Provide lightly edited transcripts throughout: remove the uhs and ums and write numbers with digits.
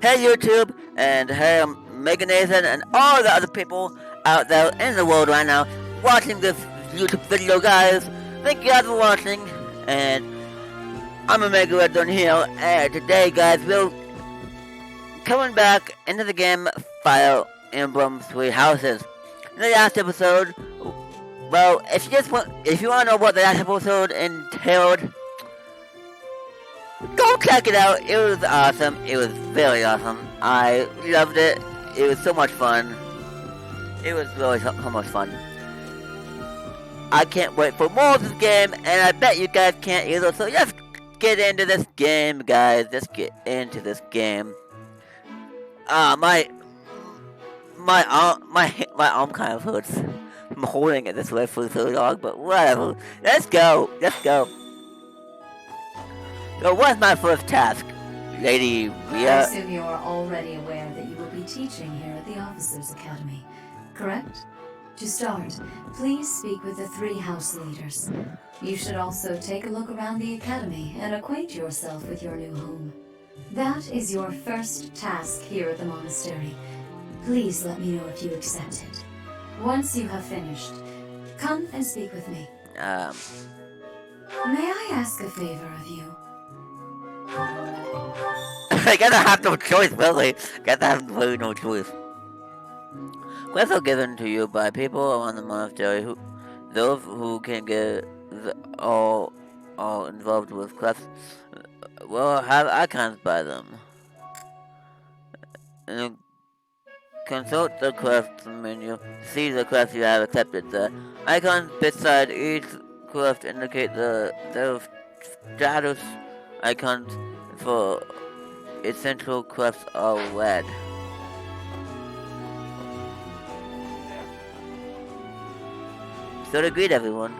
Hey YouTube, and hey Mega Nathan, and all the other people out there in the world right now watching this YouTube video, guys. Thank you guys for watching, and I'm OmegaRedZone here, and today, guys, we're coming back into the game Fire Emblem Three Houses. In the last episode, well, if you want to know what the last episode entailed, go check it out. It was awesome. It was very awesome. I loved it. It was so much fun. It was really so much fun. I can't wait for more of this game, and I bet you guys can't either. So let's get into this game, guys. Let's get into this game. My arm kind of hurts. I'm holding it this way for so long, but whatever. Let's go. Let's go. So what's my first task, Lady Ria? I assume you are already aware that you will be teaching here at the Officers' Academy, correct? To start, please speak with the 3 house leaders. You should also take a look around the Academy and acquaint yourself with your new home. That is your first task here at the monastery. Please let me know if you accept it. Once you have finished, come and speak with me. May I ask a favor of you? I guess I have no choice, really. Guess I have really no choice. Quests are given to you by people around the monastery. Those who can get all involved with quests will have icons by them. And consult the quest menu. See the quest you have accepted. The icons beside each quest indicate their status. Icons for essential quests are red. So to greet everyone.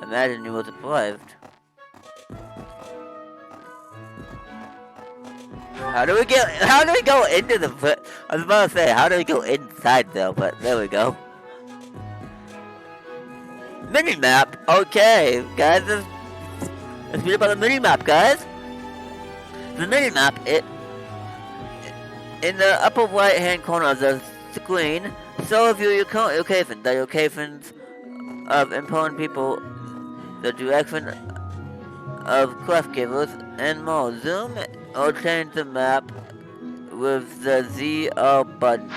Imagine you were surprised. How do we go into the I was about to say, how do we go inside though, but there we go. Minimap, okay, guys, let's read about the minimap, guys. The minimap, in the upper right hand corner of the screen, shows you your current location, the locations of important people, the direction of quest givers, and more. Zoom or change the map with the ZR button.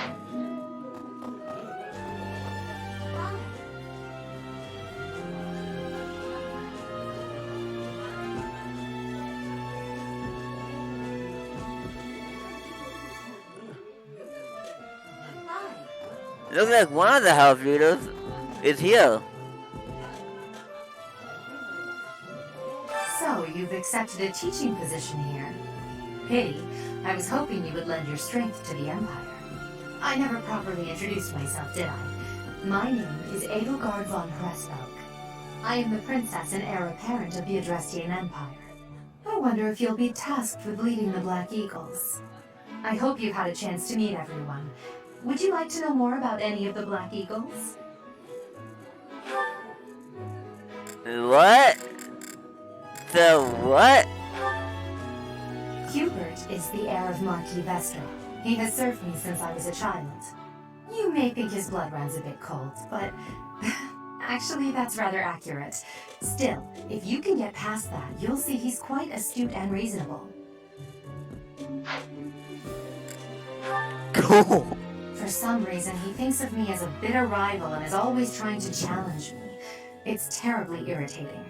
Looks like one of the house leaders is here. So, you've accepted a teaching position here. Pity. I was hoping you would lend your strength to the Empire. I never properly introduced myself, did I? My name is Edelgard von Hresvelg. I am the princess and heir apparent of the Adrestian Empire. I wonder if you'll be tasked with leading the Black Eagles. I hope you've had a chance to meet everyone. Would you like to know more about any of the Black Eagles? What? The what? Hubert is the heir of Marquis Vestra. He has served me since I was a child. You may think his blood runs a bit cold, but actually that's rather accurate. Still, if you can get past that, you'll see he's quite astute and reasonable. Cool. For some reason, he thinks of me as a bitter rival and is always trying to challenge me. It's terribly irritating.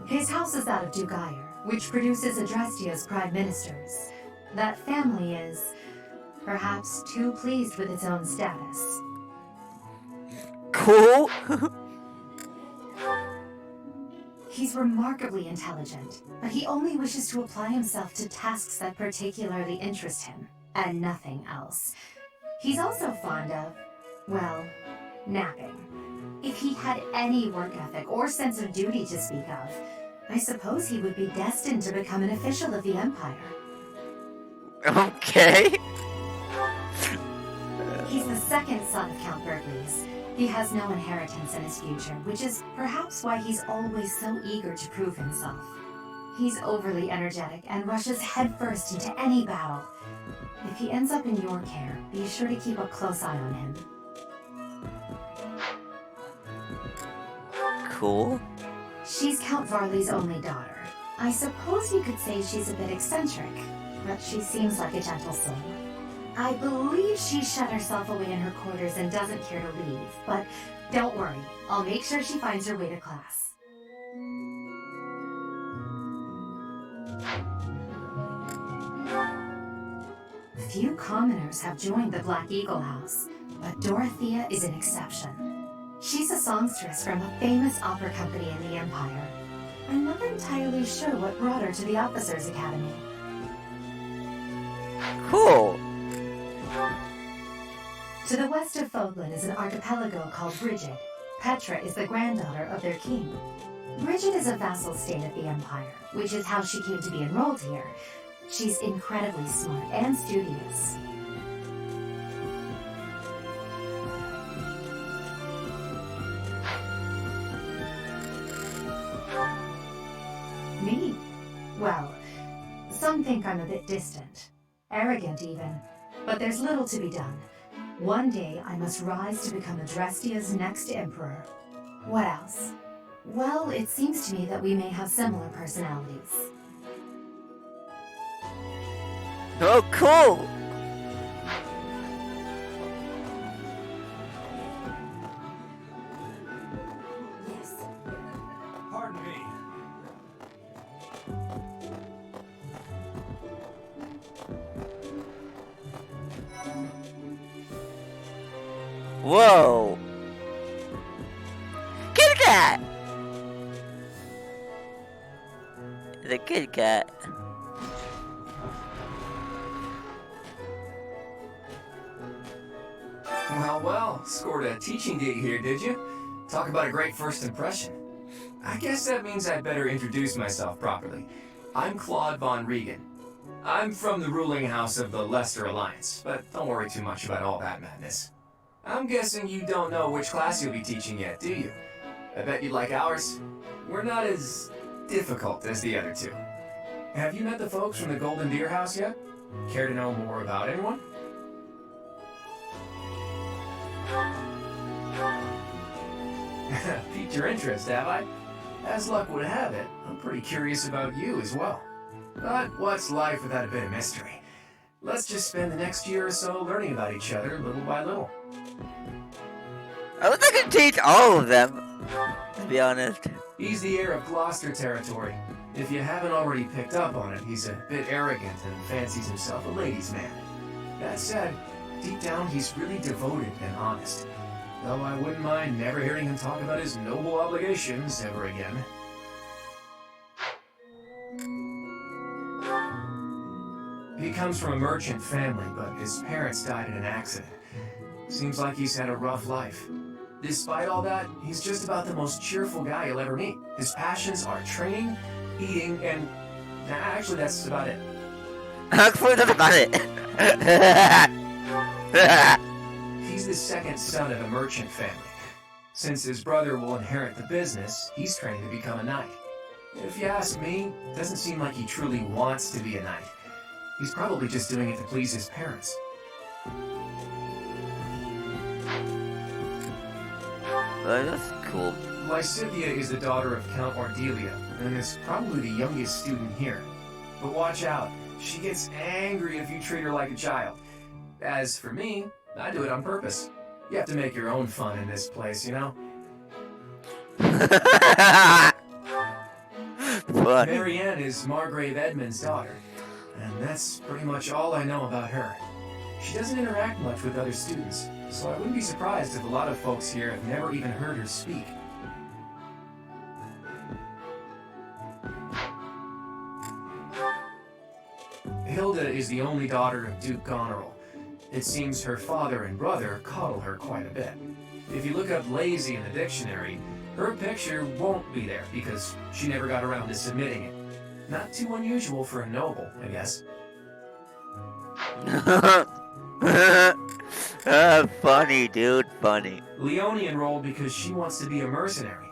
His house is that of Dugayer, which produces Adrestia's prime ministers. That family is perhaps too pleased with its own status. Cool. He's remarkably intelligent, but he only wishes to apply himself to tasks that particularly interest him, and nothing else. He's also fond of, well, napping. If he had any work ethic or sense of duty to speak of, I suppose he would be destined to become an official of the Empire. Okay. He's the second son of Count Berkeley's. He has no inheritance in his future, which is perhaps why he's always so eager to prove himself. He's overly energetic and rushes headfirst into any battle. If he ends up in your care, be sure to keep a close eye on him. Cool. She's Count Varley's only daughter. I suppose you could say she's a bit eccentric, but she seems like a gentle soul. I believe she shut herself away in her quarters and doesn't care to leave, but don't worry, I'll make sure she finds her way to class. Few commoners have joined the Black Eagle House, but Dorothea is an exception. She's a songstress from a famous opera company in the Empire. I'm not entirely sure what brought her to the Officers' Academy. Cool. To the west of Fogland is an archipelago called Brigid. Petra is the granddaughter of their king. Brigid is a vassal state of the Empire, which is how she came to be enrolled here. She's incredibly smart and studious. Me? Well, some think I'm a bit distant. Arrogant even. But there's little to be done. One day I must rise to become Adrestia's next emperor. What else? Well, it seems to me that we may have similar personalities. Oh, cool. Yes. Pardon me. Whoa. Kitty cat. The kitty cat. Well, scored a teaching gig here, did you? Talk about a great first impression. I guess that means I'd better introduce myself properly. I'm Claude von Regan. I'm from the ruling house of the Leicester Alliance, but don't worry too much about all that madness. I'm guessing you don't know which class you'll be teaching yet, do you? I bet you'd like ours. We're not as difficult as the other two. Have you met the folks from the Golden Deer House yet? Care to know more about anyone? Piqued your interest, have I? As luck would have it, I'm pretty curious about you as well. But what's life without a bit of mystery? Let's just spend the next year or so learning about each other little by little. I wish I could teach all of them, to be honest. He's the heir of Gloucester territory. If you haven't already picked up on it, he's a bit arrogant and fancies himself a ladies' man. That said, deep down he's really devoted and honest. Though I wouldn't mind never hearing him talk about his noble obligations ever again. He comes from a merchant family, but his parents died in an accident. Seems like he's had a rough life. Despite all that, he's just about the most cheerful guy you'll ever meet. His passions are training, eating, and... actually, that's about it. Actually, that's about it. He's the second son of a merchant family. Since his brother will inherit the business, he's training to become a knight. If you ask me, it doesn't seem like he truly wants to be a knight. He's probably just doing it to please his parents. Oh, that's cool. Lysithia is the daughter of Count Ordelia, and is probably the youngest student here. But watch out, she gets angry if you treat her like a child. As for me, I do it on purpose. You have to make your own fun in this place, you know? Funny. Marianne is Margrave Edmund's daughter, and that's pretty much all I know about her. She doesn't interact much with other students, so I wouldn't be surprised if a lot of folks here have never even heard her speak. Hilda is the only daughter of Duke Goneril. It seems her father and brother coddle her quite a bit. If you look up lazy in the dictionary, her picture won't be there because she never got around to submitting it. Not too unusual for a noble, I guess. Funny, dude, funny. Leonie enrolled because she wants to be a mercenary.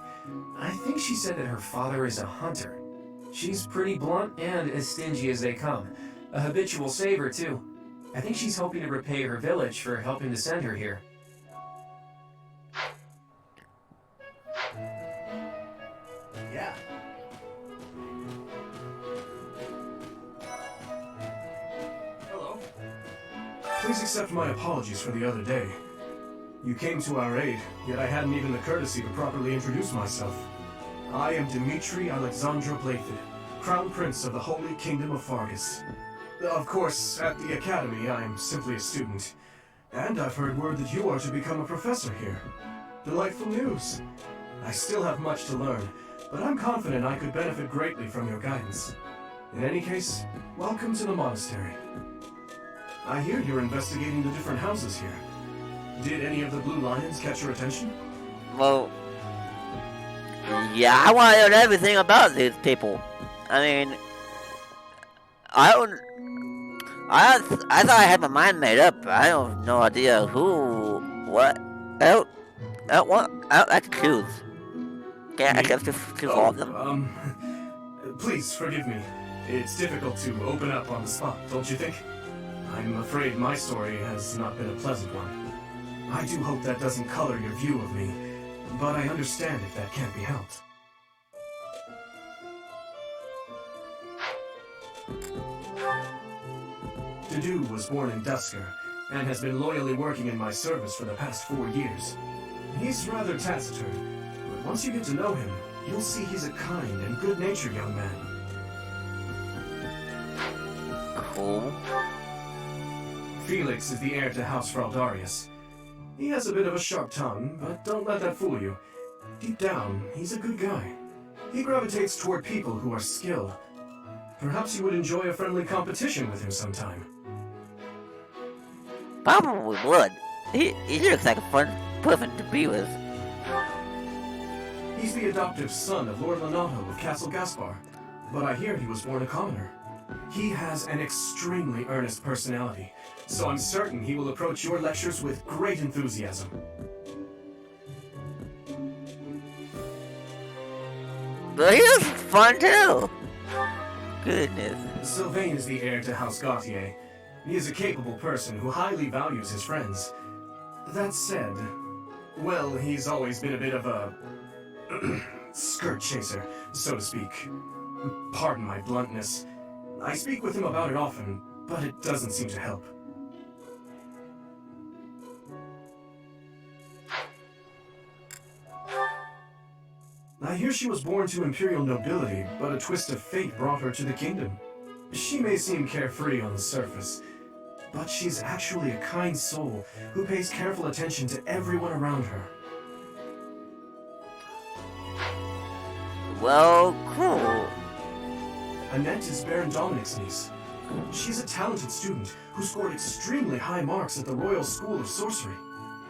I think she said that her father is a hunter. She's pretty blunt and as stingy as they come. A habitual saver, too. I think she's hoping to repay her village for helping to send her here. Yeah. Hello. Please accept my apologies for the other day. You came to our aid, yet I hadn't even the courtesy to properly introduce myself. I am Dimitri Alexandra Blathid, Crown Prince of the Holy Kingdom of Fargus. Of course, at the Academy, I am simply a student. And I've heard word that you are to become a professor here. Delightful news. I still have much to learn, but I'm confident I could benefit greatly from your guidance. In any case, welcome to the monastery. I hear you're investigating the different houses here. Did any of the blue lions catch your attention? Well, yeah, I want to know everything about these people. I mean, I thought I had my mind made up. I have no idea who, what. I don't like to choose. Can't I just choose all of them? Please forgive me. It's difficult to open up on the spot, don't you think? I'm afraid my story has not been a pleasant one. I do hope that doesn't color your view of me, but I understand if that can't be helped. Dedu was born in Dusker, and has been loyally working in my service for the past 4 years. He's rather taciturn, but once you get to know him, you'll see he's a kind and good-natured young man. Cool. Felix is the heir to House Fraldarius. He has a bit of a sharp tongue, but don't let that fool you. Deep down, he's a good guy. He gravitates toward people who are skilled. Perhaps you would enjoy a friendly competition with him sometime. Probably would. He looks like a fun person to be with. He's the adoptive son of Lord Lenato of Castle Gaspar, but I hear he was born a commoner. He has an extremely earnest personality, so I'm certain he will approach your lectures with great enthusiasm. But he looks fun too. Goodness. Sylvain is the heir to House Gautier. He is a capable person who highly values his friends. That said, well, he's always been a bit of a skirt chaser, so to speak. Pardon my bluntness. I speak with him about it often, but it doesn't seem to help. I hear she was born to imperial nobility, but a twist of fate brought her to the kingdom. She may seem carefree on the surface, but she's actually a kind soul who pays careful attention to everyone around her. Well, cool. Annette is Baron Dominic's niece. She's a talented student who scored extremely high marks at the Royal School of Sorcery.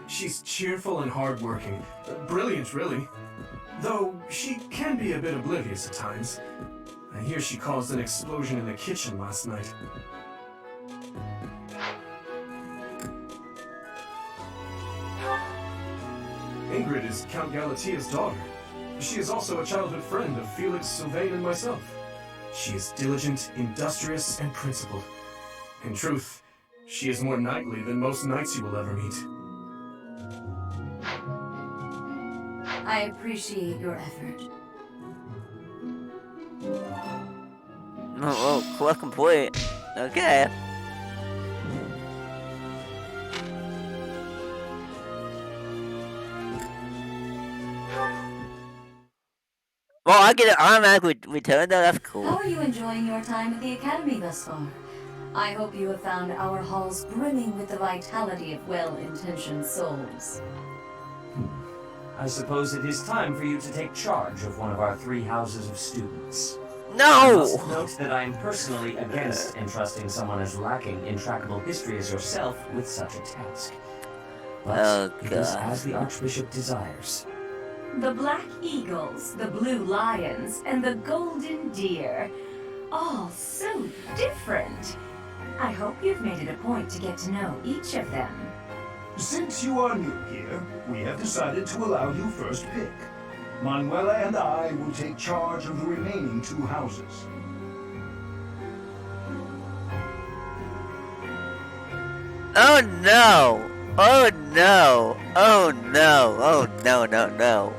She's cheerful and hardworking. Brilliant, really. Though she can be a bit oblivious at times. I hear she caused an explosion in the kitchen last night. Ingrid is Count Galatia's daughter. She is also a childhood friend of Felix, Sylvain, and myself. She is diligent, industrious, and principled. In truth, she is more knightly than most knights you will ever meet. I appreciate your effort. Oh, cool, complete. Okay. Well, I get an automatic return though, that's cool. How are you enjoying your time at the Academy thus far? I hope you have found our halls brimming with the vitality of well-intentioned souls. I suppose it is time for you to take charge of one of our 3 houses of students. I No! must note that I am personally against entrusting someone as lacking in trackable history as yourself with such a task. But Oh, it is God. as the Archbishop desires. The black eagles, the blue lions, and the golden deer. All so different. I hope you've made it a point to get to know each of them. Since you are new here, we have decided to allow you first pick. Manuela and I will take charge of the remaining 2 houses. Oh no! Oh no! Oh no! Oh no! No!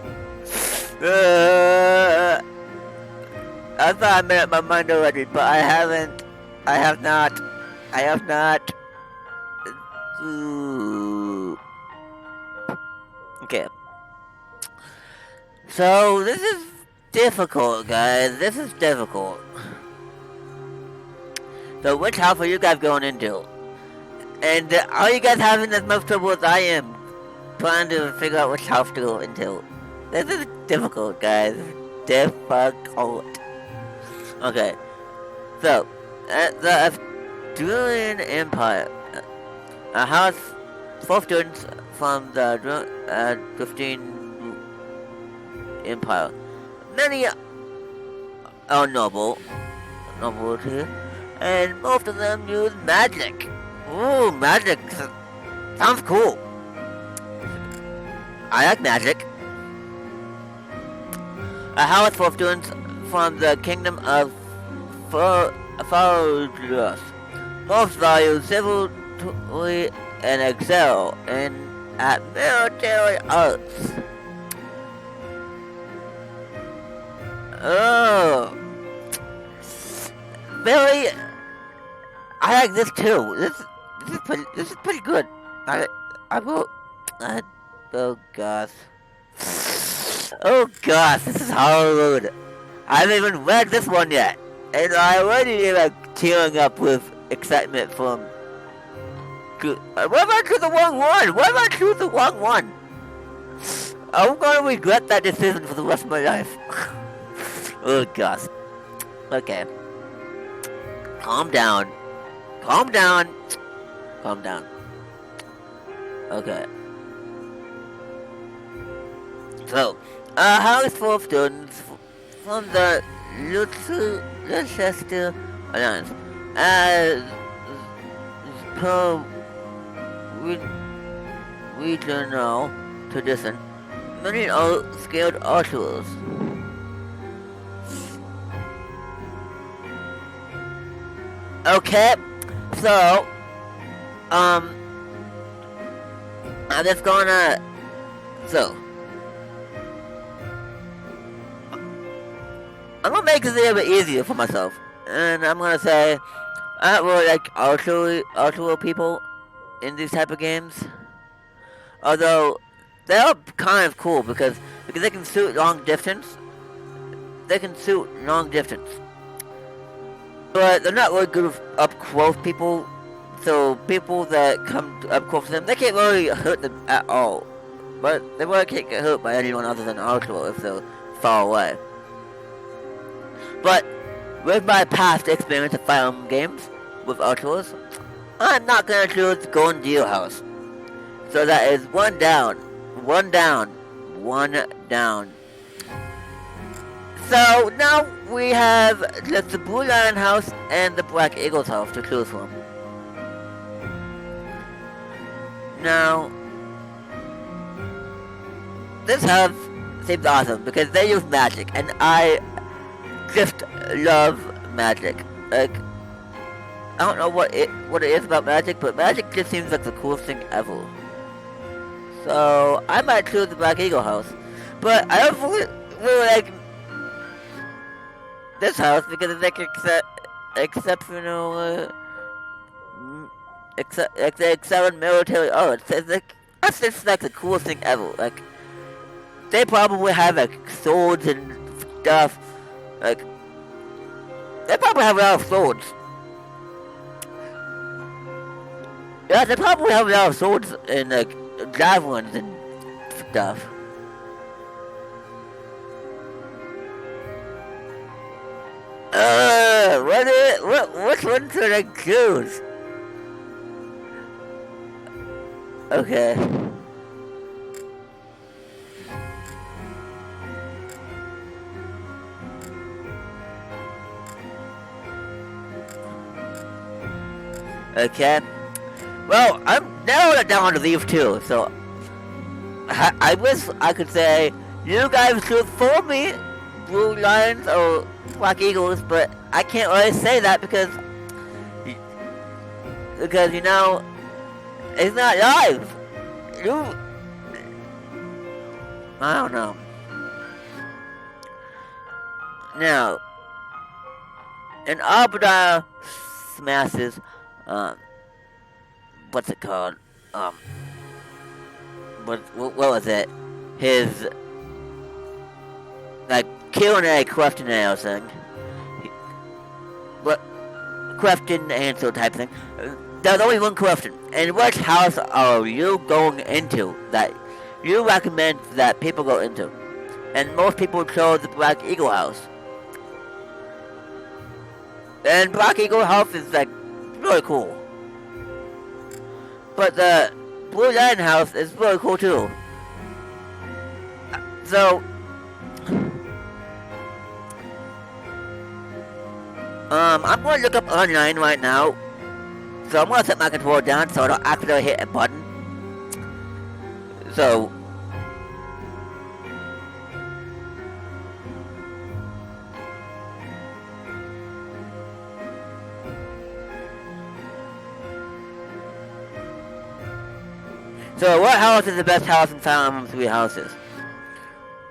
I thought I made up my mind already, but I haven't. I have not. I have not. Ooh. Okay. So this is difficult, guys. This is difficult. So which house are you guys going into? And are you guys having as much trouble as I am trying to figure out which house to go into? This is difficult, guys. Difficult. Okay. So, the Australian Empire. A house full students from the Drifting Empire. Many are nobles here, and most of them use magic. Ooh, magic. Sounds cool. I like magic. A house full of students from the kingdom of Farojas. Most value civility and excel at military arts. Oh. Very. I like this too. This is pretty good. I will. Oh gosh. Oh gosh, this is hard. I haven't even read this one yet, and I already like tearing up with excitement from. What if I choose the wrong one? What if I choose the wrong one? I'm gonna regret that decision for the rest of my life. Oh gosh. Okay. Calm down. Calm down. Calm down. Okay. So, a house full of students from the Leicester Alliance. As per regional tradition, many are skilled archers. Okay, so, I'm just gonna, I'm gonna make this a little bit easier for myself, and I'm gonna say, I don't really like archer people in these type of games, although, they are kind of cool, because they can shoot long distance, but they're not really good with up-close people, so people that come up close to them, they can't really hurt them at all. But they really can't get hurt by anyone other than Archer if they're far away. But with my past experience of Fire Emblem games with Archers, I'm not gonna choose Golden Deal House. So that is one down. So now we have just the Blue Lion House and the Black Eagles House to choose from. Now, this house seems awesome because they use magic, and I just love magic. Like, I don't know what it is about magic, but magic just seems like the coolest thing ever. So I might choose the Black Eagle House, but I don't really like this house because it's like exceptional, excellent military arts. It's like, that's just like the coolest thing ever. Like, they probably have like swords and stuff. Like, they probably have a lot of swords. Yeah, they probably have a lot of swords and like javelins and stuff. Which one should I choose? Okay. Okay. Well, I'm narrowing it down to these two, so I wish I could say You guys should fool me, Blue Lions or Black Eagles, but I can't really say that because you know it's not live. I don't know. Now, in Obadiah Smashes, what's it called? What was it? His like Q&A questionnaire thing. What question answer type thing. There's only one question. And which house are you going into that you recommend that people go into? And most people chose the Black Eagle house. And Black Eagle house is like really cool. But the Blue Lion house is really cool too. So I'm going to look up online right now. So I'm going to set my controller down so I don't accidentally hit a button. So what house is the best house in Fire Emblem Three Houses?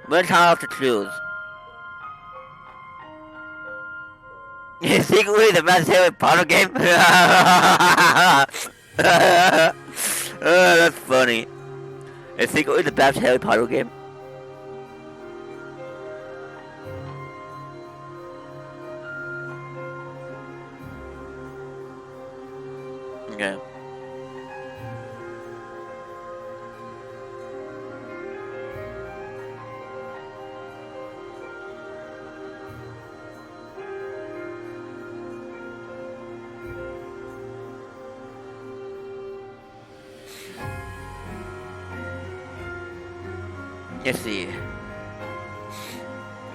Which house to choose? Is secretly the best Harry Potter game? That's funny. Is secretly the best Harry Potter game? Okay. Let's see.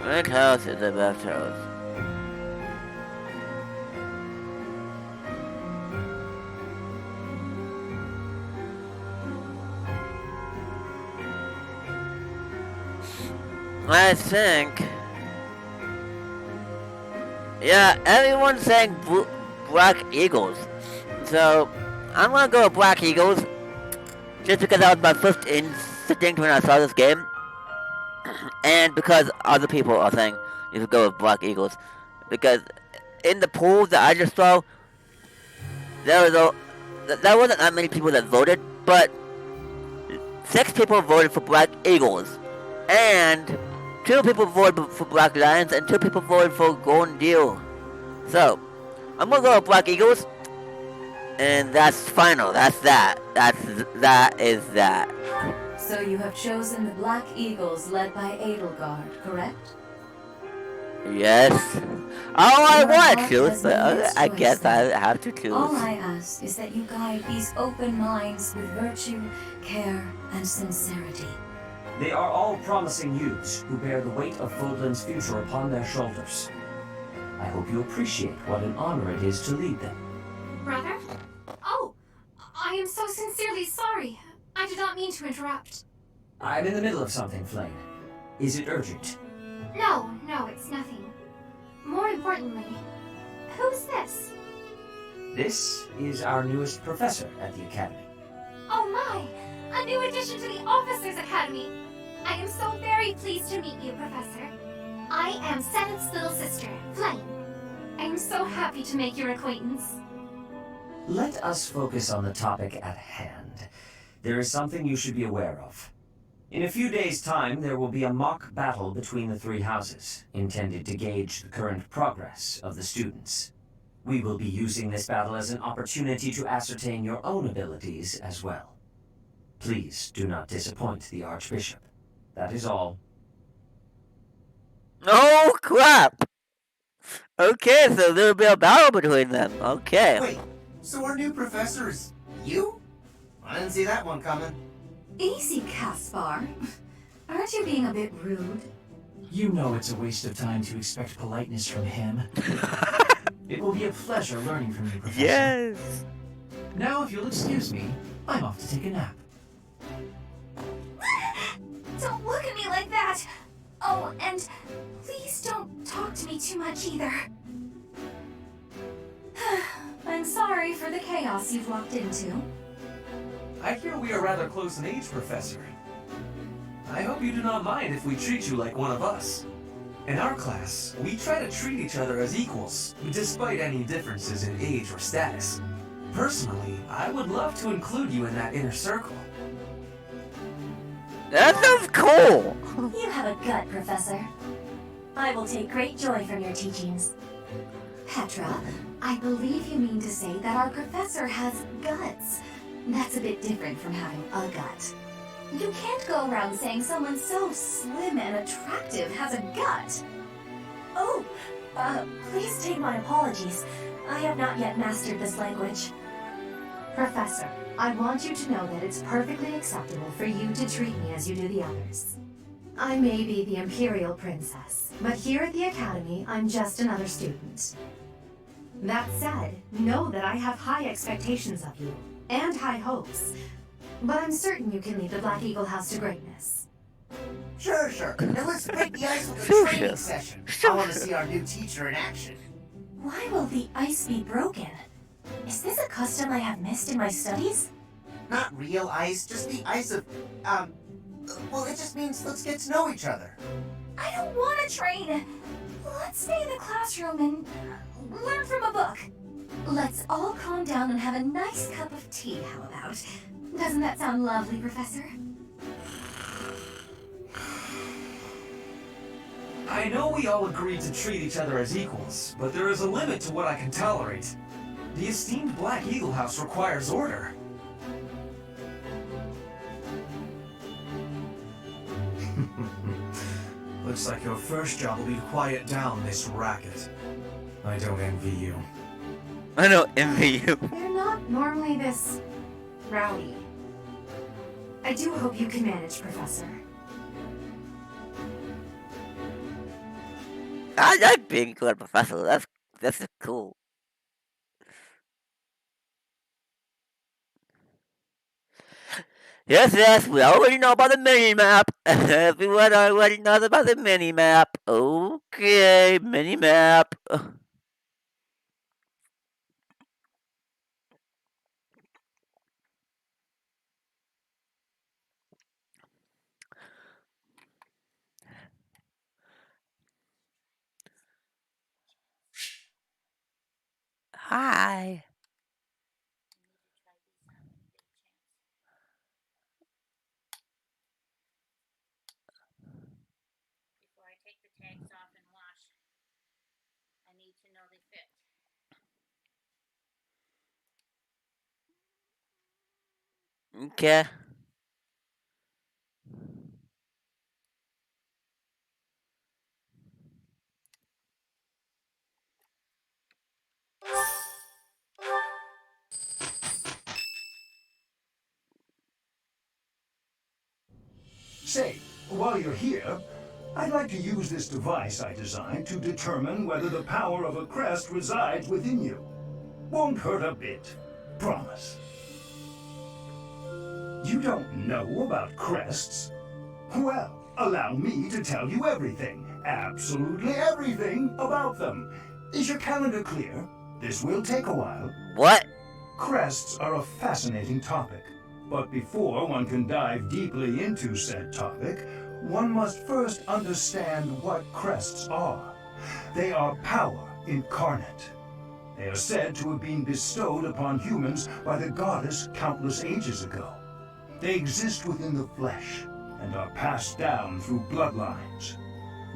Which house is the best house? I think... yeah, everyone's saying Black Eagles. So, I'm gonna go with Black Eagles. Just because that was my first instinct when I saw this game. And because other people are saying you should go with Black Eagles. Because in the poll that I just saw, there wasn't that many people that voted, but 6 people voted for Black Eagles. And 2 people voted for Black Lions, and 2 people voted for Golden Deal. So, I'm gonna go with Black Eagles. And that's final. That's that. That is that. So you have chosen the Black Eagles led by Edelgard, correct? Yes. Oh, I want to choose, but I guess I have to choose. All I ask is that you guide these open minds with virtue, care, and sincerity. They are all promising youths who bear the weight of Fodlan's future upon their shoulders. I hope you appreciate what an honor it is to lead them. Brother? Oh, I am so sincerely sorry. I did not mean to interrupt. I'm in the middle of something, Flame. Is it urgent? No, it's nothing. More importantly, who's this? This is our newest professor at the Academy. Oh my! A new addition to the Officers' Academy! I am so very pleased to meet you, Professor. I am Seventh's little sister, Flame. I am so happy to make your acquaintance. Let us focus on the topic at hand. There is something you should be aware of. In a few days' time, there will be a mock battle between the 3 houses, intended to gauge the current progress of the students. We will be using this battle as an opportunity to ascertain your own abilities as well. Please do not disappoint the Archbishop. That is all. Oh, crap! Okay, so there'll be a battle between them. Okay. Wait, so our new professor is you? I didn't see that one coming. Easy, Caspar. Aren't you being a bit rude? You know it's a waste of time to expect politeness from him. It will be a pleasure learning from you, Professor. Yes! Now, if you'll excuse me, I'm off to take a nap. Don't look at me like that! me too much either. I'm sorry for the chaos you've walked into. I hear we are rather close in age, Professor. I hope you do not mind if we treat you like one of us. In our class, we try to treat each other as equals, despite any differences in age or status. Personally, I would love to include you in that inner circle. That sounds cool. You have a gut, Professor. I will take great joy from your teachings. Petra, I believe you mean to say that our professor has guts. That's a bit different from having a gut. You can't go around saying someone so slim and attractive has a gut. Oh, please take my apologies. I have not yet mastered this language. Professor, I want you to know that it's perfectly acceptable for you to treat me as you do the others. I may be the Imperial Princess, but here at the Academy, I'm just another student. That said, know that I have high expectations of you, and high hopes. But I'm certain you can lead the Black Eagle House to greatness. Sure. Now let's break the ice with a Sure. training session. I want to see our new teacher in action. Why will the ice be broken? Is this a custom I have missed in my studies? Not real ice, just the ice of, well, it just means let's get to know each other. I don't want to train. Let's stay in the classroom and learn from a book. Let's all calm down and have a nice cup of tea, how about? Doesn't that sound lovely, Professor? I know we all agreed to treat each other as equals, but there is a limit to what I can tolerate. The esteemed Black Eagle House requires order. Looks like your first job will be to quiet down this racket. I don't envy you. I don't envy you. You're not normally this rowdy. I do hope you can manage, Professor. I like being a good professor. That's cool. Yes, we already know about the mini-map. Everyone already knows about the mini-map. Okay, mini-map. Hi. Before I take the tags off and wash, I need to know they fit. Okay. Say, while you're here, I'd like to use this device I designed to determine whether the power of a crest resides within you. Won't hurt a bit. Promise. You don't know about crests? Well, allow me to tell you everything, absolutely everything about them. Is your calendar clear? This will take a while. What? Crests are a fascinating topic, but before one can dive deeply into said topic, one must first understand what crests are. They are power incarnate. They are said to have been bestowed upon humans by the goddess countless ages ago. They exist within the flesh and are passed down through bloodlines.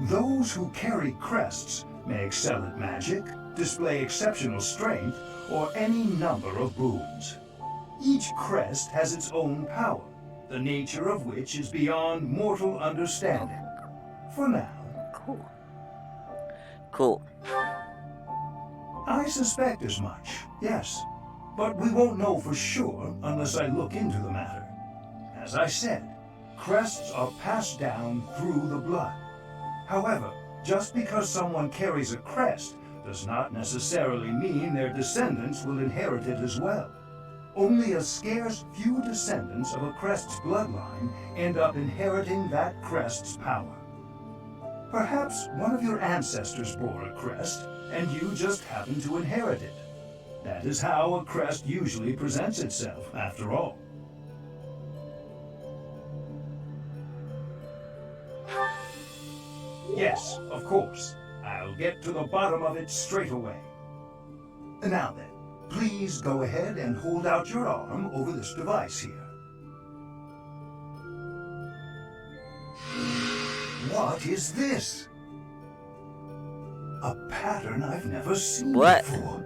Those who carry crests may excel at magic, display exceptional strength, or any number of boons. Each crest has its own power, the nature of which is beyond mortal understanding. For now. Cool. I suspect as much, yes. But we won't know for sure unless I look into the matter. As I said, crests are passed down through the blood. However, just because someone carries a crest does not necessarily mean their descendants will inherit it as well. Only a scarce few descendants of a crest's bloodline end up inheriting that crest's power. Perhaps one of your ancestors bore a crest, and you just happen to inherit it. That is how a crest usually presents itself, after all. Yes, of course. I'll get to the bottom of it straight away. Now then, please go ahead and hold out your arm over this device here. What is this? A pattern I've never seen before.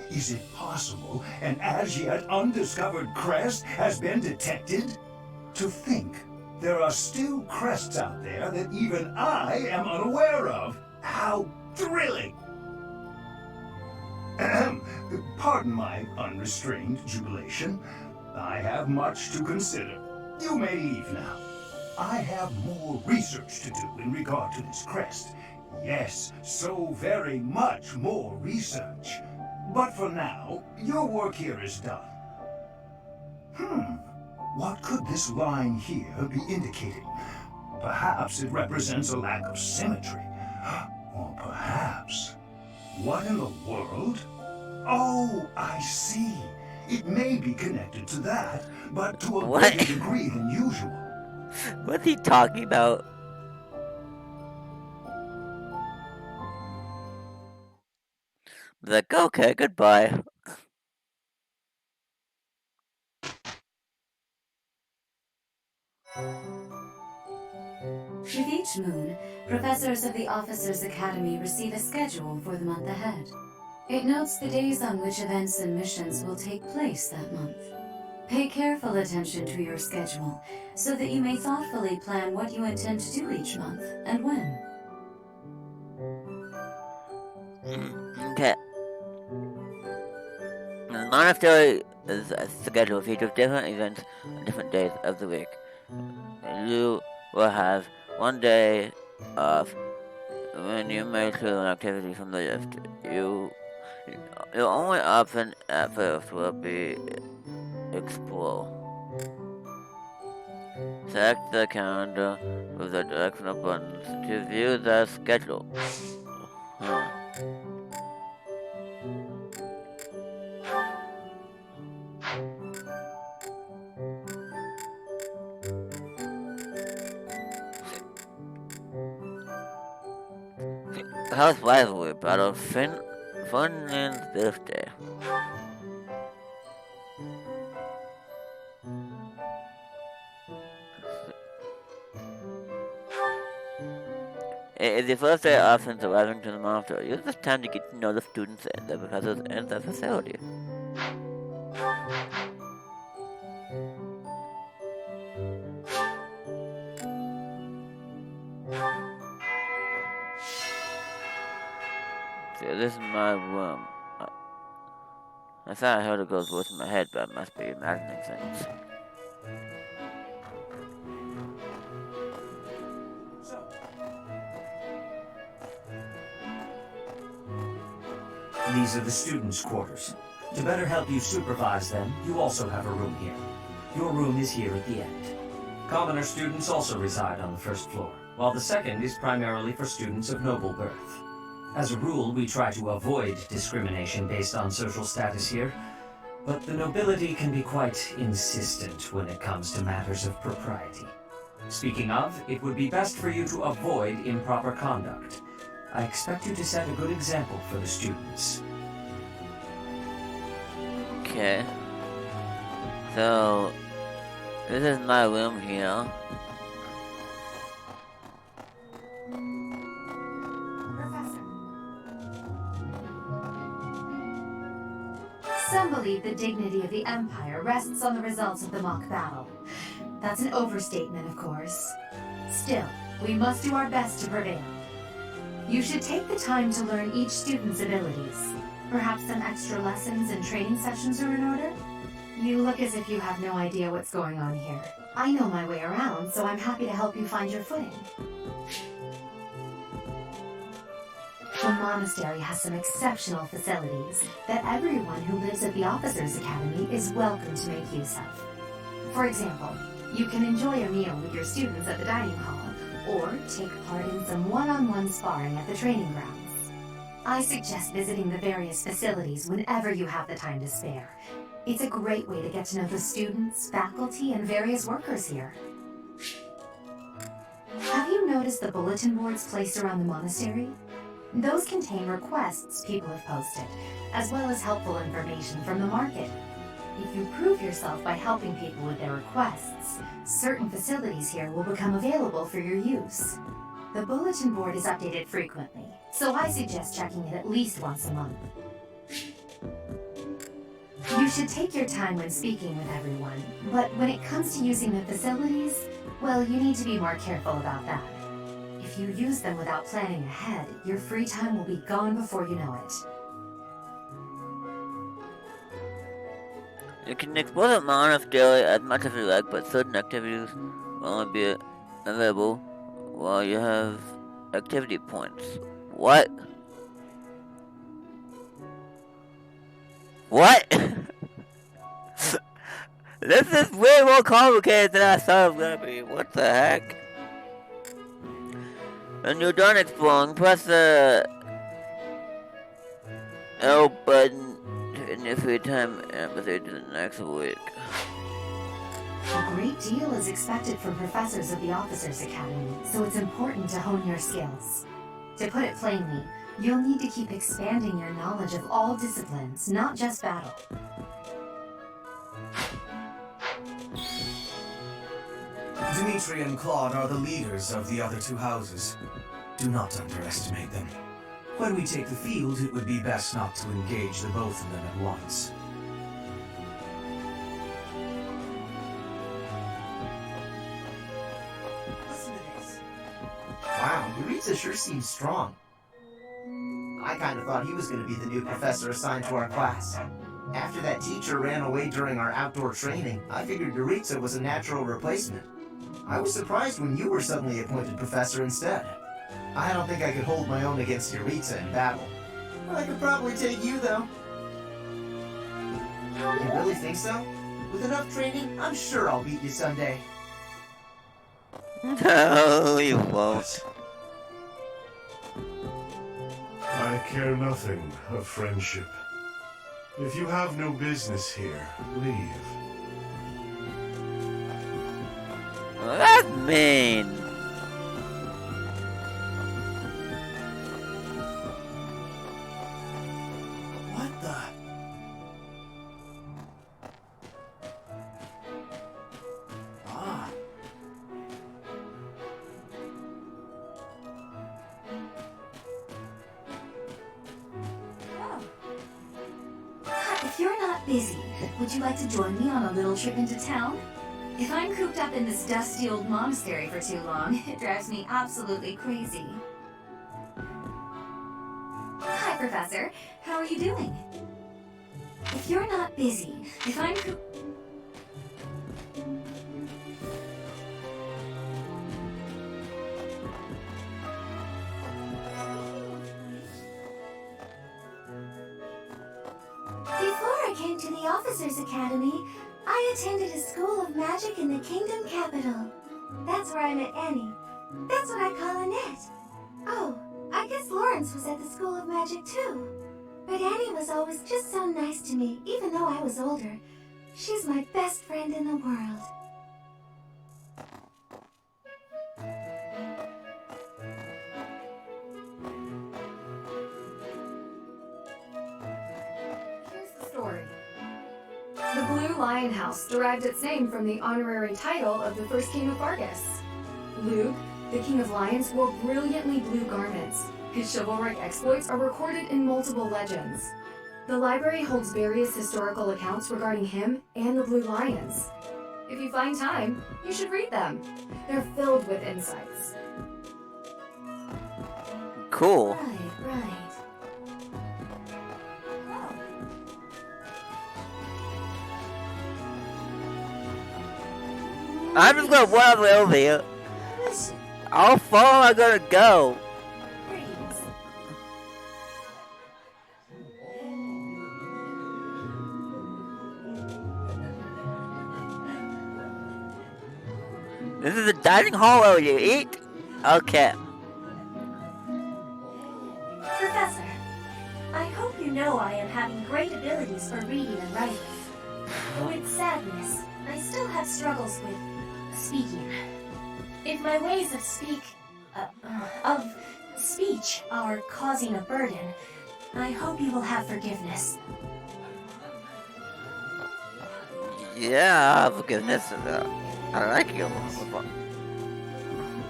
Is it possible an as yet undiscovered crest has been detected? To think there are still crests out there that even I am unaware of. How thrilling! Ahem. Pardon my unrestrained jubilation. I have much to consider. You may leave now. I have more research to do in regard to this crest. Yes, so very much more research. But for now, your work here is done. What could this line here be indicating? Perhaps it represents a lack of symmetry. Or perhaps... What in the world? Oh, I see. It may be connected to that, but to a greater degree than usual. What's he talking about? Like, okay, goodbye. With each moon, professors of the Officers' Academy receive a schedule for the month ahead. It notes the days on which events and missions will take place that month. Pay careful attention to your schedule, so that you may thoughtfully plan what you intend to do each month and when. Okay. The monastery is a schedule of each of different events on different days of the week. You will have one day off when you may choose an activity from the list. Your only option at first will be explore. Select the calendar with the directional buttons to view the schedule. House rivalry battle Finland's birthday. It is your first day off since arriving to the monastery. Use this time to get to know the students and the professors and the facility. See, this is my room. I thought I heard it goes voice in my head, but I must be imagining things. These are the students' quarters. To better help you supervise them, you also have a room here. Your room is here at the end. Commoner students also reside on the first floor, while the second is primarily for students of noble birth. As a rule, we try to avoid discrimination based on social status here, but the nobility can be quite insistent when it comes to matters of propriety. Speaking of, it would be best for you to avoid improper conduct. I expect you to set a good example for the students. Okay. So, this is my room here. Professor. Some believe the dignity of the Empire rests on the results of the mock battle. That's an overstatement, of course. Still, we must do our best to prevail. You should take the time to learn each student's abilities. Perhaps some extra lessons and training sessions are in order? You look as if you have no idea what's going on here. I know my way around, so I'm happy to help you find your footing. The monastery has some exceptional facilities that everyone who lives at the Officers' Academy is welcome to make use of. For example, you can enjoy a meal with your students at the dining hall, or take part in some one-on-one sparring at the training grounds. I suggest visiting the various facilities whenever you have the time to spare. It's a great way to get to know the students, faculty, and various workers here. Have you noticed the bulletin boards placed around the monastery? Those contain requests people have posted, as well as helpful information from the market. If you prove yourself by helping people with their requests, certain facilities here will become available for your use. The bulletin board is updated frequently, so I suggest checking it at least once a month. You should take your time when speaking with everyone, but when it comes to using the facilities, well, you need to be more careful about that. If you use them without planning ahead, your free time will be gone before you know it. You can explore the monastery as much as you like, but certain activities will only be available while you have activity points. What? What? This is way more complicated than I thought it was gonna be. What the heck? When you're done exploring, press the L button in your free time and proceed to the next week. A great deal is expected from professors of the Officers Academy, so it's important to hone your skills. To put it plainly, you'll need to keep expanding your knowledge of all disciplines, not just battle. Dimitri and Claude are the leaders of the other two houses. Do not underestimate them. When we take the field, it would be best not to engage the both of them at once. Listen to this. Wow, Yuritsa sure seems strong. I kind of thought he was going to be the new professor assigned to our class. After that teacher ran away during our outdoor training, I figured Yuritsa was a natural replacement. I was surprised when you were suddenly appointed professor instead. I don't think I could hold my own against Yuritsa in battle. I could probably take you, though. You really think so? With enough training, I'm sure I'll beat you someday. No, you won't. I care nothing of friendship. If you have no business here, leave. Well, that's mean. What the? Ah. If you're not busy, would you like to join me on a little trip into town? If I'm cooped up in this dusty old monastery for too long, it drives me absolutely crazy. Hi, Professor. How are you doing? If you're not busy, if I'm Before I came to the Officers Academy, I attended a school of magic in the Kingdom Capital. That's where I met Annie. That's what I call Annette. Oh, I guess Lawrence was at the School of Magic too. But Annie was always just so nice to me, even though I was older. She's my best friend in the world. Here's the story. The Blue Lion House derived its name from the honorary title of the first king of Argus. Luke, the king of lions, wore brilliantly blue garments. His chivalric exploits are recorded in multiple legends. The library holds various historical accounts regarding him and the Blue Lions. If you find time, you should read them. They're filled with insights. Cool. Right. I'm just gonna walk over here. Listen, How far am I gonna go? please. This is a dining hall where you eat? Okay. Professor, I hope you know I am having great abilities for reading and writing. With sadness, I still have struggles with speaking. If my ways of speech are causing a burden, I hope you will have forgiveness. Yeah, forgiveness. I like you.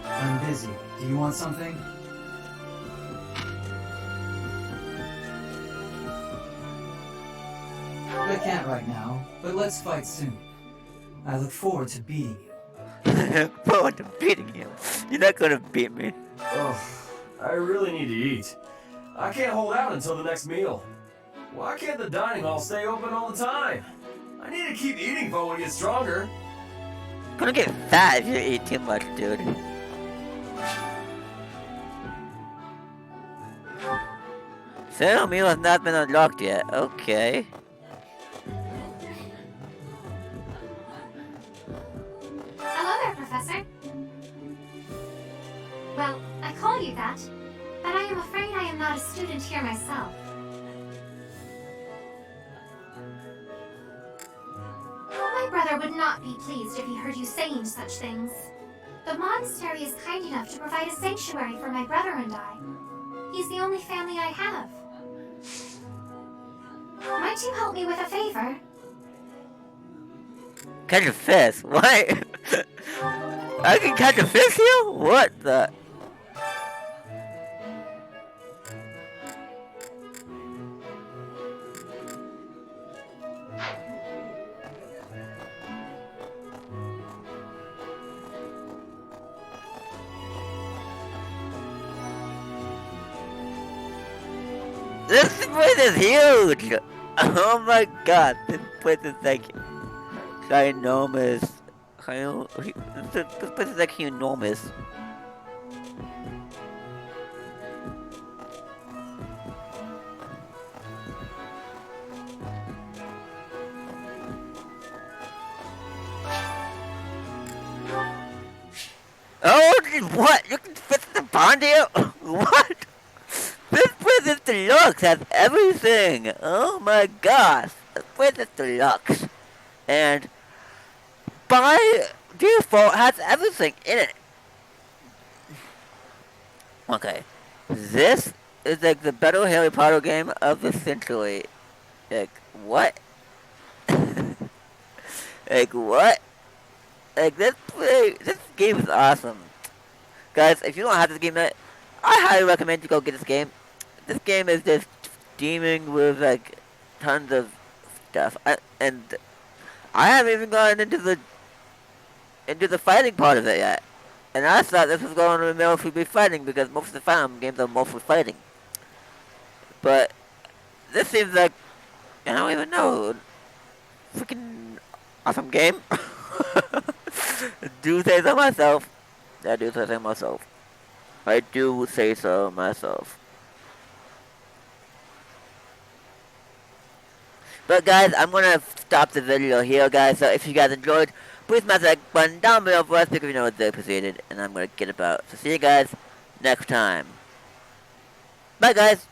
I'm busy. Do you want something? I can't right now, but let's fight soon. I look forward to beating you. Forward to beating you. You're not gonna beat me. Oh, I really need to eat. I can't hold out until the next meal. Why can't the dining hall stay open all the time? I need to keep eating for when I get stronger. You're gonna get fat if you eat too much, dude. Cereal meal has not been unlocked yet. Okay. Hello there, Professor. Well, I call you that, but I am afraid I am not a student here myself. My brother would not be pleased if he heard you saying such things. The monastery is kind enough to provide a sanctuary for my brother and I. He's the only family I have. Might you help me with a favor? Catch a fish? What? I can catch a fish here? What the? This place is huge! Oh my god, this place is like ginormous. This place is like enormous. Oh, what? You can fit the pond here? What? This place is deluxe, has everything. Oh my gosh, this place is deluxe, and by default has everything in it. Okay, this is like the better Harry Potter game of the century. Like what? Like what? Like this game is awesome, guys. If you don't have this game yet, I highly recommend you go get this game. This game is just teeming with like tons of stuff, and I haven't even gone into the fighting part of it yet. And I thought this was going to mostly be fighting because most of the Fire Emblem games are mostly fighting. But this seems like I don't even know, freaking awesome game. Do say so myself. I do say so myself. I do say so myself. But guys, I'm gonna stop the video here, guys. So if you guys enjoyed, please smash the like button down below for us if you know what they proceeded. And I'm gonna get about. So see you guys next time. Bye, guys.